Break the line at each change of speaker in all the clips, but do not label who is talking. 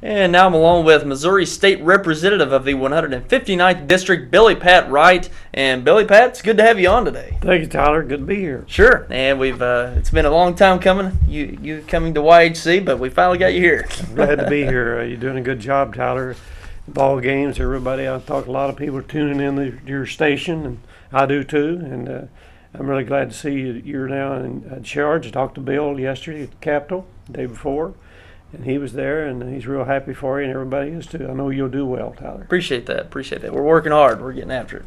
And now I'm along with Missouri State Representative of the 159th District, Billy Pat Wright. And Billy Pat, it's good to have you on today.
Thank you, Tyler. Good to be here.
Sure. And we've it's been a long time coming, you coming to YHC, but we finally got you here.
Glad to be here. You're doing a good job, Tyler. Ball games, everybody. I talk a lot of people tuning in to your station, and I do too. And I'm really glad to see you're now in charge. I talked to Bill yesterday at the Capitol, the day before. And he was there, and he's real happy for you, and everybody is too. I know you'll do well, Tyler.
Appreciate that. We're working hard. We're getting after it.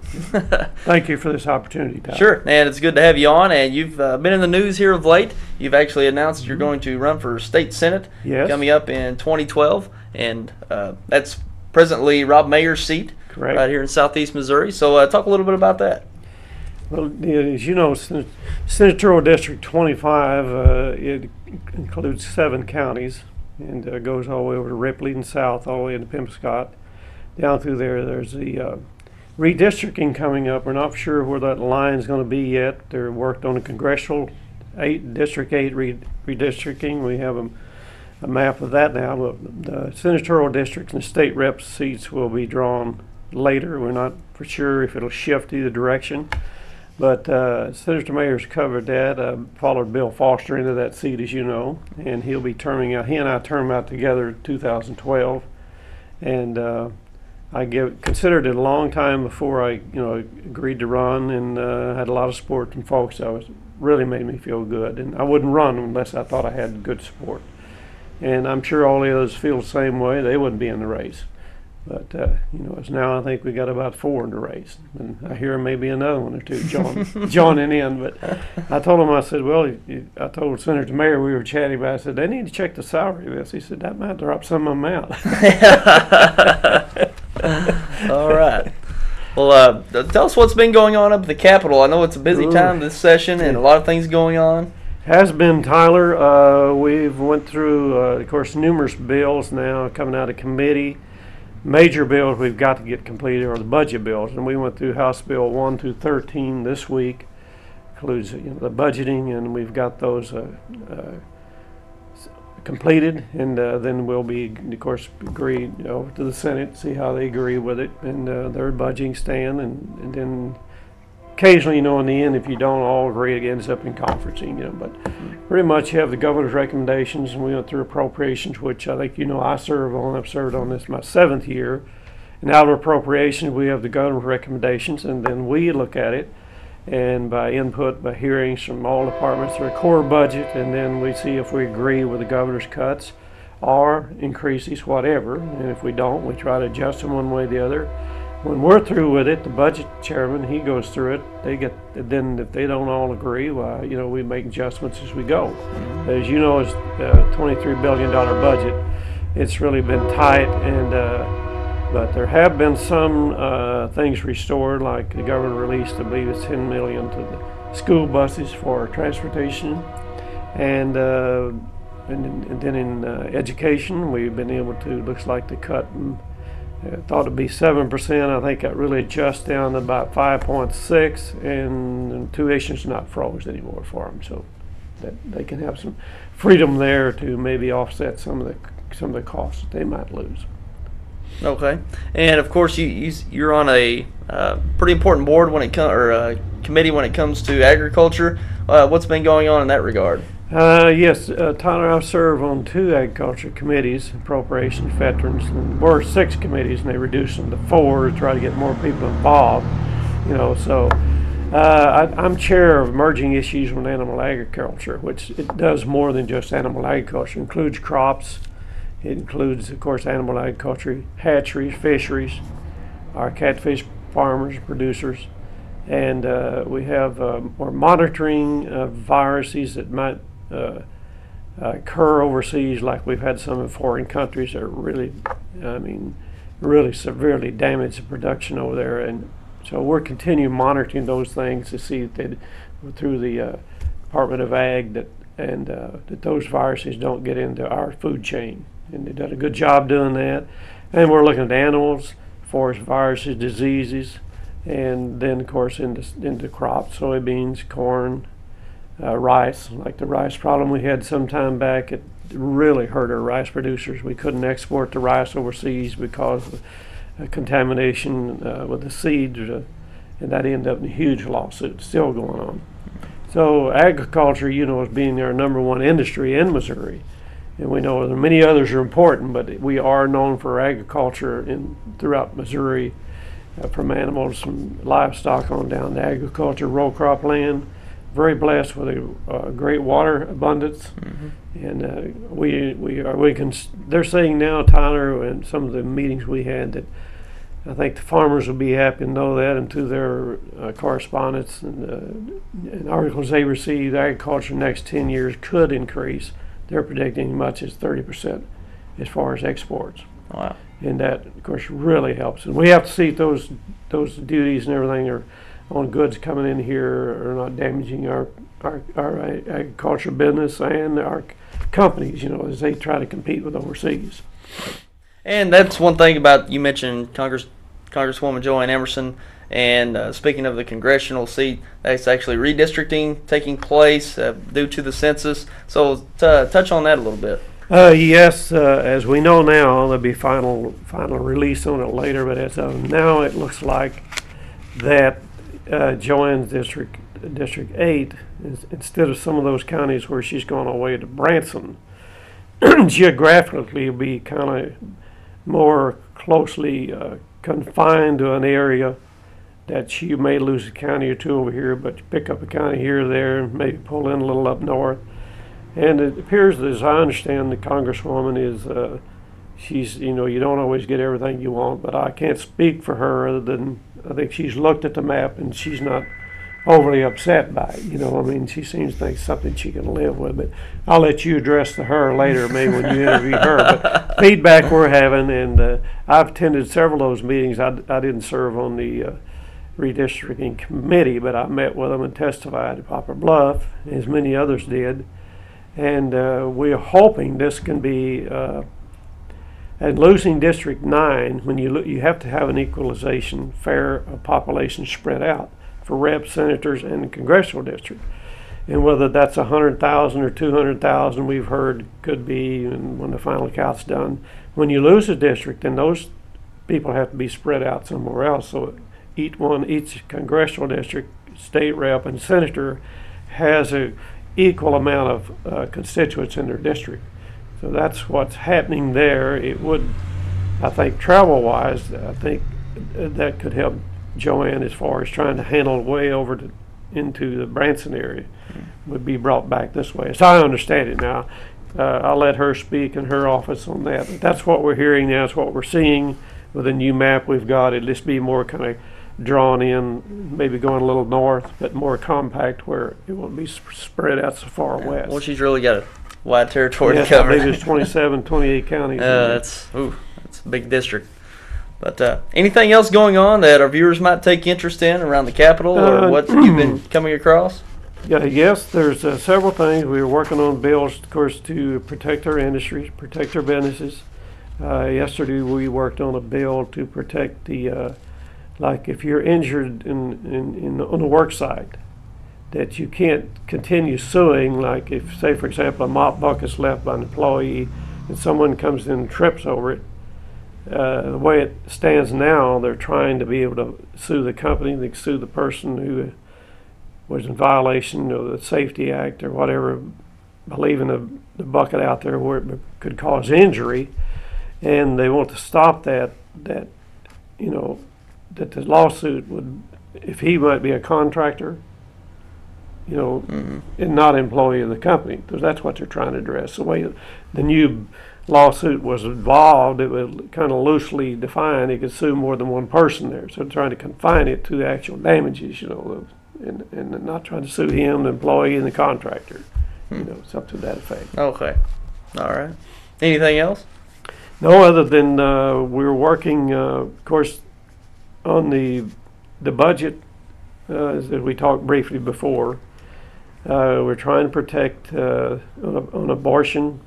Thank you for this opportunity, Tyler.
Sure, and it's good to have you on. And you've been in the news here of late. You've actually announced you're going to run for state senate coming up in 2012, and that's presently Rob Mayer's seat.
Correct.
Right here in Southeast Missouri. So talk a little bit about that.
Well, as you know, Senatorial District 25 it includes 7 counties. And goes all the way over to Ripley and south, all the way into Pembscott. Down through there, there's the redistricting coming up. We're not sure where that line is going to be yet. They're worked on a congressional District 8 redistricting. We have a map of that now. But the senatorial districts and state rep seats will be drawn later. We're not for sure if it'll shift either direction. But Senator Mayer's covered that. Followed Bill Foster into that seat, as you know, and he'll be terming out. He and I term out together in 2012, and I considered it a long time before I, agreed to run, and had a lot of support from folks. Really made me feel good, and I wouldn't run unless I thought I had good support. And I'm sure all the others feel the same way. They wouldn't be in the race. But, as now I think we got about 4 in the race. And I hear maybe another one or two joining in. But I told him, I said, well, I told Senator Mayer, we were chatting about it, I said, they need to check the salary of this. He said, that might drop some of them out.
All right. Well, tell us what's been going on up at the Capitol. I know it's a busy time this session and a lot of things going on.
Has been, Tyler. We've went through, of course, numerous bills now coming out of committee. Major bills we've got to get completed are the budget bills, and we went through House Bill 1 through 13 this week. Includes the budgeting, and we've got those completed, and then we'll be, of course, agreed over to the Senate, see how they agree with it, and their budgeting stand, and then occasionally, in the end, if you don't all agree, it ends up in conferencing, but pretty much you have the governor's recommendations, and we went through appropriations, which I think I serve on. I've served on this my 7th year. And out of appropriations, we have the governor's recommendations, and then we look at it, and by input, by hearings from all departments, their core budget, and then we see if we agree with the governor's cuts or increases, whatever. And if we don't, we try to adjust them one way or the other. When we're through with it, the budget chairman, he goes through it. Then if they don't all agree, well, we make adjustments as we go. As you know, it's a $23 billion budget. It's really been tight, and but there have been some things restored, like the governor released, I believe it's $10 million to the school buses for transportation, and then in education, we've been able to, looks like the cut. Thought it'd be 7%. I think that really adjusts down to about 5.6, and tuition's not froze anymore for them, so that they can have some freedom there to maybe offset some of the costs that they might lose.
Okay, and of course you're on a pretty important board when it comes, or committee when it comes to agriculture. What's been going on in that regard?
Yes, Tyler, I serve on 2 agriculture committees, appropriations, veterans, and we're 6 committees, and they reduced them to 4 to try to get more people involved. So I'm chair of emerging issues with animal agriculture, which it does more than just animal agriculture. It includes crops. It includes, of course, animal agriculture, hatcheries, fisheries, our catfish farmers, producers, and we're monitoring viruses that might occur overseas, like we've had some in foreign countries that are really severely damage the production over there. And so we're continuing monitoring those things to see that through the Department of Ag that those viruses don't get into our food chain. And they've done a good job doing that. And we're looking at animals, forest viruses, diseases, and then of course into crops, soybeans, corn, rice, like the rice problem we had some time back at really hurt our rice producers. We couldn't export the rice overseas because of contamination with the seeds, and that ended up in a huge lawsuit still going on. So agriculture, is being our #1 industry in Missouri. And we know that many others are important, but we are known for agriculture throughout Missouri, from animals, from livestock on down to agriculture, row crop land. Very blessed with a great water abundance, and they're saying now, Tyler, and some of the meetings we had, that I think the farmers will be happy to know that, and through their correspondence and articles they received, agriculture next 10 years could increase. They're predicting as much as 30% as far as exports.
Wow.
And that, of course, really helps. And we have to see those duties and everything are on goods coming in here are not damaging our agriculture business and our companies, as they try to compete with overseas.
And that's one thing about, you mentioned Congresswoman Joanne Emerson, and speaking of the congressional seat, that's actually redistricting taking place due to the census. So touch on that a little bit.
Yes, as we know now, there'll be final release on it later, but as of now, it looks like that Joanne's District 8, instead of some of those counties where she's gone all the way to Branson, geographically will be kind of more closely confined to an area that she may lose a county or two over here, but pick up a county here or there, and maybe pull in a little up north. And it appears, as I understand, the Congresswoman is, she's, you don't always get everything you want, but I can't speak for her other than I think she's looked at the map and she's not overly upset by it. She seems to think something she can live with, but I'll let you address to her later, maybe when you interview her. But feedback we're having, and I've attended several of those meetings. I didn't serve on the redistricting committee, but I met with them and testified at Poplar Bluff, as many others did. And we're hoping this can be, and losing District 9, when you have to have an equalization, fair population spread out for reps, senators, and the congressional district. And whether that's 100,000 or 200,000, we've heard could be, and when the final count's done. When you lose a district, then those people have to be spread out somewhere else. So each congressional district, state rep, and senator has a equal amount of constituents in their district. So that's what's happening there. It would, I think, travel-wise, I think that could help Joanne as far as trying to handle way over into the Branson area, would be brought back this way. As I understand it now, I'll let her speak in her office on that. But that's what we're hearing now. It's what we're seeing with the new map we've got. It'll just be more kind of drawn in, maybe going a little north, but more compact where it won't be spread out so far west.
Well, she's really got a wide territory to cover.
I believe it's 27, 28 counties.
That's a big district. But anything else going on that our viewers might take interest in around the Capitol, or what you've been coming across?
Yes, there's several things. We were working on bills, of course, to protect our industries, protect our businesses. Yesterday we worked on a bill to protect the, like if you're injured on the work site, that you can't continue suing, like if, say, for example, a mop bucket's left by an employee and someone comes in and trips over it. The way it stands now, they're trying to be able to sue the company, they sue the person who was in violation of the Safety Act or whatever, leaving the bucket out there where it could cause injury, and they want to stop that the lawsuit would, if he might be a contractor, and not an employee of the company, because that's what they're trying to address. The way the new lawsuit was involved, it was kind of loosely defined. It could sue more than one person there, so trying to confine it to the actual damages, and not trying to sue him, the employee, and the contractor. It's up to that effect.
Okay, all right. Anything else?
No, other than we're working, of course, on the budget, as we talked briefly before. We're trying to protect on abortion.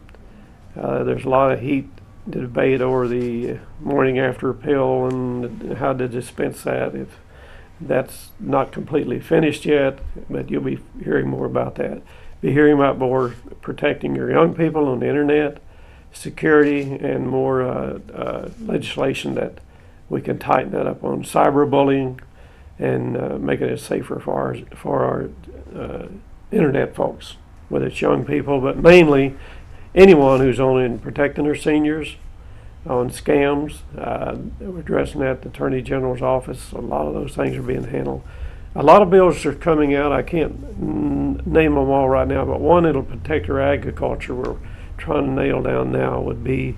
There's a lot of heat debate over the morning after pill and how to dispense that. If that's not completely finished yet, but you'll be hearing more about that. be hearing about more protecting your young people on the internet, security, and more legislation that we can tighten that up on cyberbullying and make it safer for our internet folks, whether it's young people, but mainly anyone who's on in protecting their seniors on scams. We're addressing that at the Attorney General's office. A lot of those things are being handled. A lot of bills are coming out. I can't name them all right now, but one that'll protect our agriculture we're trying to nail down now would be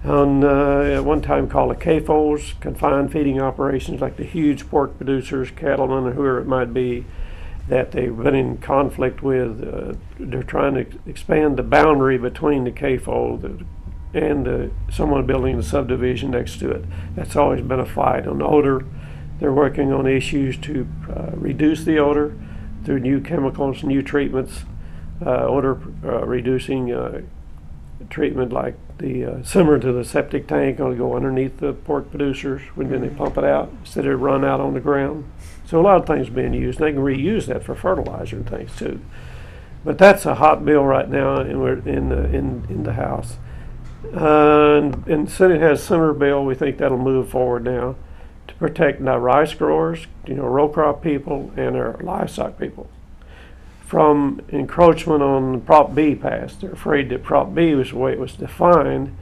on at one time called the CAFOs, confined feeding operations, like the huge pork producers, cattlemen, or whoever it might be, that they've been in conflict with. They're trying to expand the boundary between the CAFO and someone building a subdivision next to it. That's always been a fight. On odor, they're working on issues to reduce the odor through new chemicals, new treatments, odor reducing treatment like the similar to the septic tank, will go underneath the pork producers when then they pump it out instead of run out on the ground. So a lot of things being used. They can reuse that for fertilizer and things too. But that's a hot bill right now, and we're in the House. And the Senate has a similar bill. We think that'll move forward now to protect our rice growers, row crop people, and our livestock people from encroachment on Prop B passed. They're afraid that Prop B was the way it was defined,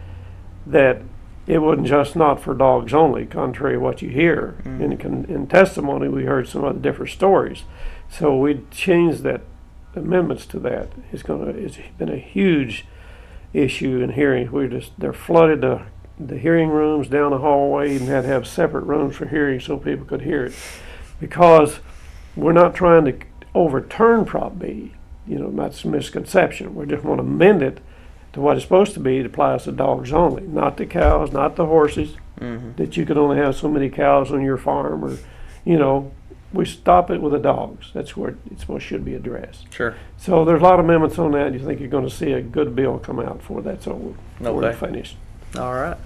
that it wasn't just not for dogs only, contrary to what you hear. In testimony, we heard some other different stories. So we changed that amendments to that. It's been a huge issue in hearings. They're flooded the hearing rooms down the hallway and had to have separate rooms for hearing so people could hear it, because we're not trying to overturn Prop B. That's a misconception. We just want to amend it to what it's supposed to be. It applies to dogs only, not the cows, not the horses, that you can only have so many cows on your farm, or we stop it with the dogs. That's where it should be addressed.
Sure.
So there's a lot of amendments on that. You think you're going to see a good bill come out for that, so we're finished.
All right.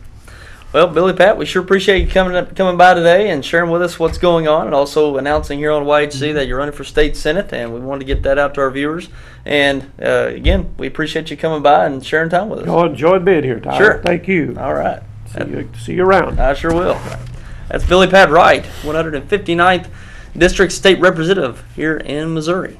Well, Billy Pat, we sure appreciate you coming by today and sharing with us what's going on, and also announcing here on YHC that you're running for state senate, and we wanted to get that out to our viewers. And again, we appreciate you coming by and sharing time with us.
Oh, enjoyed being here, Tyler.
Sure.
Thank you.
All right.
See you around.
I sure will. That's Billy Pat Wright, 159th District State Representative here in Missouri.